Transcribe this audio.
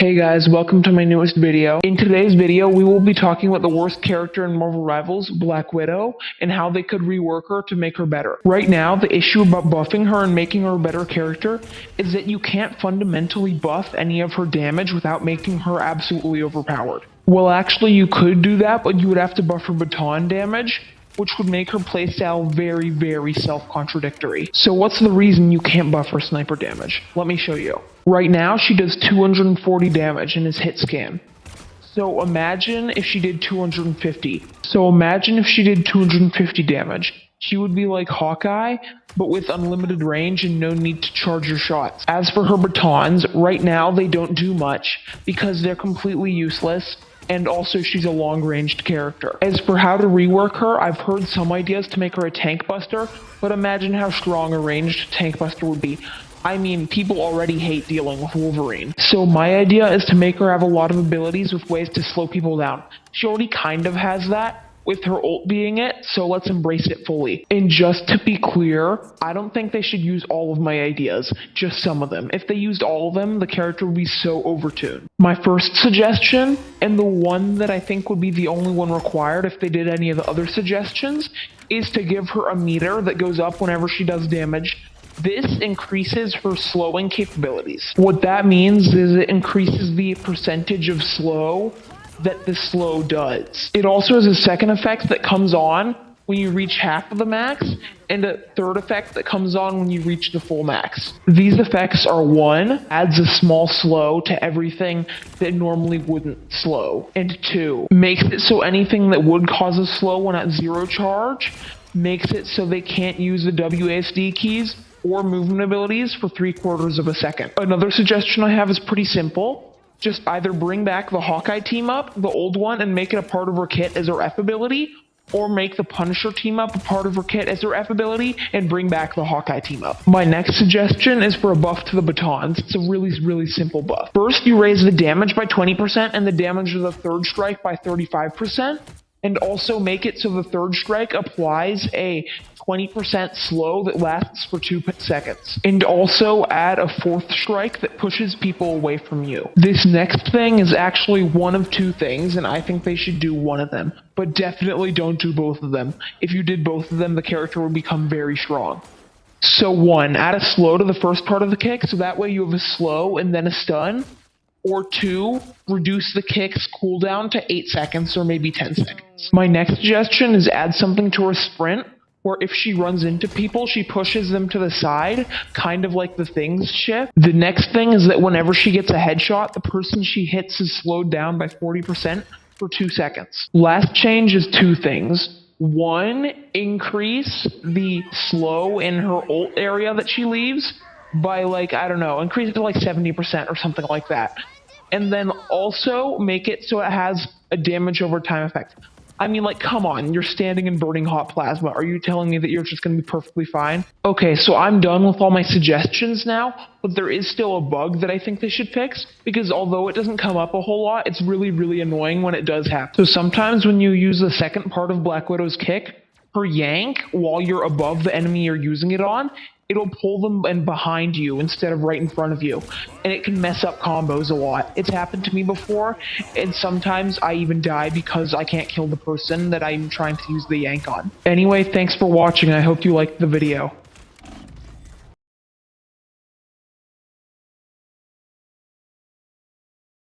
Hey guys, welcome to my newest video. In today's video, we will be talking about the worst character in Marvel Rivals, Black Widow, and how they could rework her to make her better. Right now, the issue about buffing her and making her a better character is that you can't fundamentally buff any of her damage without making her absolutely overpowered. Well, actually, you could do that, but you would have to buff her baton damage, which would make her playstyle very, very self-contradictory. So what's the reason you can't buff her sniper damage? Let me show you. Right now, she does 240 damage in his hit scan. So imagine if she did 250. So imagine if she did 250 damage. She would be like Hawkeye, but with unlimited range and no need to charge your shots. As for her batons, right now they don't do much because they're completely useless. And also she's a long-ranged character. As for how to rework her, I've heard some ideas to make her a tank buster, but imagine how strong a ranged tank buster would be. I mean, people already hate dealing with Wolverine. So my idea is to make her have a lot of abilities with ways to slow people down. She already kind of has that, with her ult being it, so let's embrace it fully. And just to be clear, I don't think they should use all of my ideas, just some of them. If they used all of them, the character would be so overtuned. My first suggestion, and the one that I think would be the only one required if they did any of the other suggestions, is to give her a meter that goes up whenever she does damage. This increases her slowing capabilities. What that means is it increases the percentage of slow that the slow does. It also has a second effect that comes on when you reach half of the max, and a third effect that comes on when you reach the full max. These effects are: 1, adds a small slow to everything that normally wouldn't slow, and 2, makes it so anything that would cause a slow when at 0 charge, makes it so they can't use the WASD keys or movement abilities for 3/4 of a second. Another suggestion I have is pretty simple. Just either bring back the Hawkeye team up, the old one, and make it a part of her kit as her F ability, or make the Punisher team up a part of her kit as her F ability, and bring back the Hawkeye team up. My next suggestion is for a buff to the batons. It's a really, really simple buff. First, you raise the damage by 20% and the damage of the third strike by 35%. And also make it so the third strike applies a 20% slow that lasts for 2 seconds. And also add a fourth strike that pushes people away from you. This next thing is actually one of 2 things, and I think they should do one of them. But definitely don't do both of them. If you did both of them, the character would become very strong. So 1, add a slow to the first part of the kick, so that way you have a slow and then a stun. Or 2, reduce the kick's cooldown to 8 seconds or maybe 10 seconds. My next suggestion is add something to her sprint, where if she runs into people, she pushes them to the side, kind of like the Things shift. The next thing is that whenever she gets a headshot, the person she hits is slowed down by 40% for 2 seconds. Last change is 2 things. 1, increase the slow in her ult area that she leaves by increase it to 70% or something like that. And then also make it so it has a damage over time effect. I mean, come on, you're standing in burning hot plasma. Are you telling me that you're just going to be perfectly fine? Okay, so I'm done with all my suggestions now, but there is still a bug that I think they should fix, because although it doesn't come up a whole lot, it's really, really annoying when it does happen. So sometimes when you use the second part of Black Widow's kick, her yank, while you're above the enemy you're using it on, it'll pull them in behind you instead of right in front of you. And it can mess up combos a lot. It's happened to me before, and sometimes I even die because I can't kill the person that I'm trying to use the yank on. Anyway, thanks for watching. I hope you liked the video.